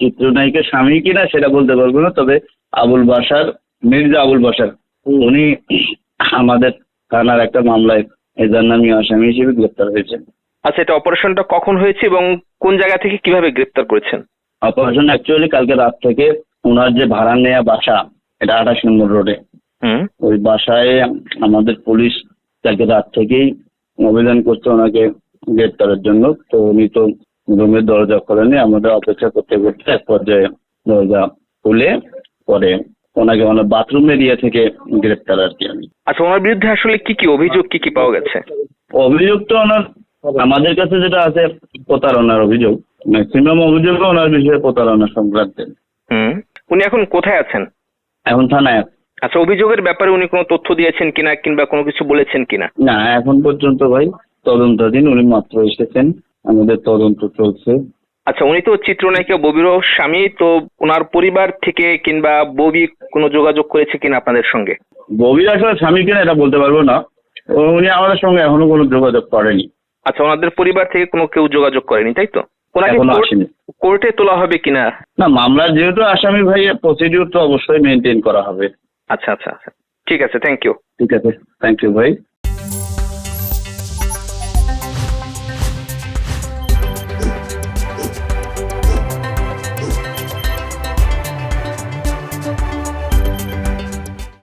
চিত্রনায়িকার স্বামী কিনা সেটা বলতে পারবো না, তবে আবুল বাশার, মির্জা আবুল বাশার, উনি আমাদের থানার একটা মামলায় এজাহারনামী আসামি হিসেবে গ্রেপ্তার হয়েছেন। আচ্ছা, এটা অপারেশনটা কখন হয়েছে এবং কোন জায়গা থেকে কিভাবে গ্রেপ্তার করেছেন? অপারেশন অ্যাকচুয়ালি কালকে রাত থেকে ওনার যে ভাড়া নেওয়া বাসা, এটা 28 নম্বর রোডে, হুম। ওই বাসায় আমাদের পুলিশ কালকে রাত থেকেই অভিযান করছে ওনাকে গ্রেপ্তারের জন্য। তো উনি তো রুমের দরজা খোলেনি, আমাদের অপেক্ষা করতে করতে এক পর্যায়ে দরজা খুলে পরে ওনাকে মানে বাথরুম এরিয়া থেকে গ্রেপ্তার আর কি। আমি আচ্ছা, ওনার বিরুদ্ধে আসলে কি কি অভিযোগ, কি কি পাওয়া গেছে? অভিযোগ তো ওনার আমাদের কাছে যেটা আছে প্রতারণার অভিযোগ, ম্যাক্সিমাম অভিযোগ ওনার বিষয়ে প্রতারণা সংক্রান্ত। হুম। উনি এখন কোথায় আছেন? এখন থানায় আছে। আচ্ছা, অভিযোগের ব্যাপারে উনি কোনো তথ্য দিয়েছেন কিনা কিংবা কোনো কিছু বলেছেন কিনা? না, এখন পর্যন্ত ভাই তদন্তাধীন, উনি মাত্র এসেছেন, আমাদের তদন্ত চলছে। আচ্ছা, উনি তো চিত্রনায়িকা ববিরও স্বামী, তো ওনার পরিবার থেকে কিংবা ববি কোনো যোগাযোগ করেছে কিনা আপনাদের সঙ্গে? ববির আসলে স্বামী কিনা এটা বলতে পারবো না, উনি আমাদের সঙ্গে এখনো কোনো যোগাযোগ করেনি। আচ্ছা, ওনাদের পরিবার থেকে কোনো কেউ যোগাযোগ করেনি, তাই তো? ওনাকে এখনো আসেনি। কোর্টে তোলা হবে কিনা? না, মামলার যেহেতু আসামি ভাই, প্রসিডিউর তো অবশ্যই মেনটেন করা হবে। আচ্ছা আচ্ছা আচ্ছা, ঠিক আছে, থ্যাংক ইউ। ঠিক আছে, থ্যাংক ইউ ভাই।